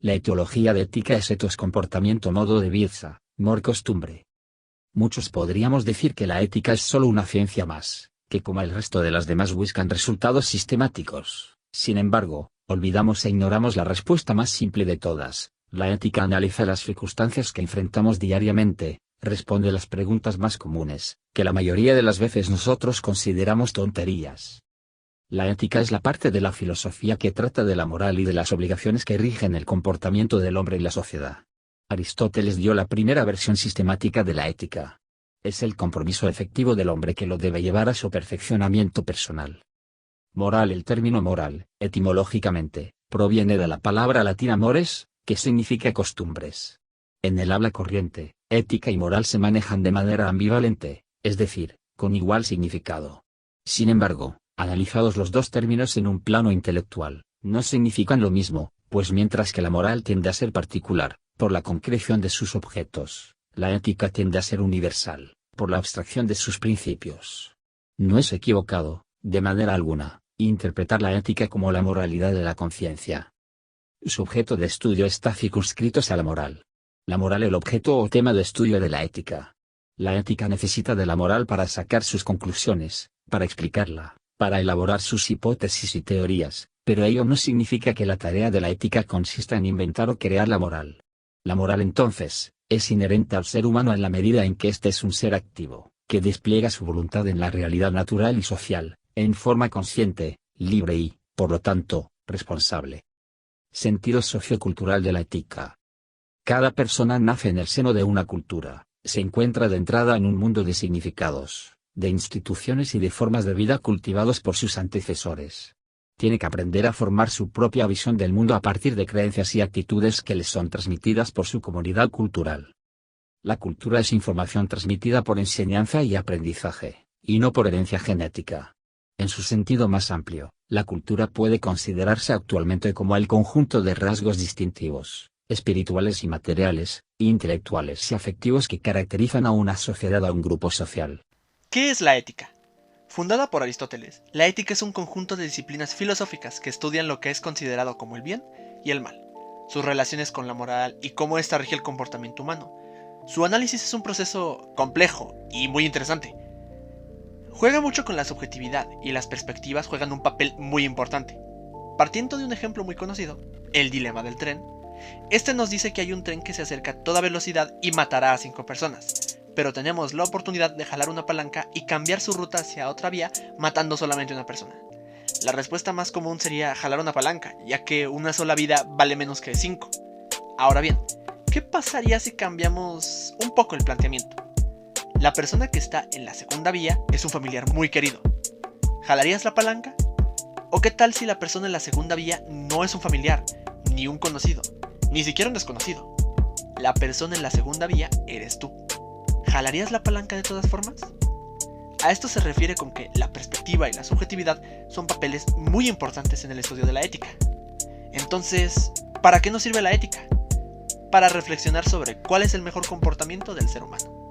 La etiología de ética es ethos comportamiento modo de vida, mor costumbre. Muchos podríamos decir que la ética es solo una ciencia más, que como el resto de las demás buscan resultados sistemáticos. Sin embargo, olvidamos e ignoramos la respuesta más simple de todas. La ética analiza las circunstancias que enfrentamos diariamente, responde las preguntas más comunes, que la mayoría de las veces nosotros consideramos tonterías. La ética es la parte de la filosofía que trata de la moral y de las obligaciones que rigen el comportamiento del hombre en la sociedad. Aristóteles dio la primera versión sistemática de la ética. Es el compromiso efectivo del hombre que lo debe llevar a su perfeccionamiento personal. Moral. El término moral, etimológicamente, proviene de la palabra latina mores, que significa costumbres. En el habla corriente, ética y moral se manejan de manera ambivalente, es decir, con igual significado. Sin embargo, analizados los dos términos en un plano intelectual, no significan lo mismo, pues mientras que la moral tiende a ser particular, por la concreción de sus objetos, la ética tiende a ser universal, por la abstracción de sus principios. No es equivocado, de manera alguna, interpretar la ética como la moralidad de la conciencia. Su objeto de estudio está circunscrito a la moral. La moral el objeto o tema de estudio de la ética. La ética necesita de la moral para sacar sus conclusiones, para explicarla, para elaborar sus hipótesis y teorías, pero ello no significa que la tarea de la ética consista en inventar o crear la moral. La moral entonces, es inherente al ser humano en la medida en que éste es un ser activo, que despliega su voluntad en la realidad natural y social, en forma consciente, libre y, por lo tanto, responsable. Sentido sociocultural de la ética. Cada persona nace en el seno de una cultura, se encuentra de entrada en un mundo de significados, de instituciones y de formas de vida cultivados por sus antecesores. Tiene que aprender a formar su propia visión del mundo a partir de creencias y actitudes que le son transmitidas por su comunidad cultural. La cultura es información transmitida por enseñanza y aprendizaje, y no por herencia genética. En su sentido más amplio, la cultura puede considerarse actualmente como el conjunto de rasgos distintivos, espirituales y materiales, intelectuales y afectivos que caracterizan a una sociedad o a un grupo social. ¿Qué es la ética? Fundada por Aristóteles, la ética es un conjunto de disciplinas filosóficas que estudian lo que es considerado como el bien y el mal, sus relaciones con la moral y cómo ésta rige el comportamiento humano. Su análisis es un proceso complejo y muy interesante. Juega mucho con la subjetividad y las perspectivas juegan un papel muy importante. Partiendo de un ejemplo muy conocido, el dilema del tren, este nos dice que hay un tren que se acerca a toda velocidad y matará a 5 personas, pero tenemos la oportunidad de jalar una palanca y cambiar su ruta hacia otra vía matando solamente a una persona. La respuesta más común sería jalar una palanca, ya que una sola vida vale menos que 5. Ahora bien, ¿qué pasaría si cambiamos un poco el planteamiento? La persona que está en la segunda vía es un familiar muy querido. ¿Jalarías la palanca? ¿O qué tal si la persona en la segunda vía no es un familiar, ni un conocido, ni siquiera un desconocido? La persona en la segunda vía eres tú. ¿Jalarías la palanca de todas formas? A esto se refiere con que la perspectiva y la subjetividad son papeles muy importantes en el estudio de la ética. Entonces, ¿para qué nos sirve la ética? Para reflexionar sobre cuál es el mejor comportamiento del ser humano.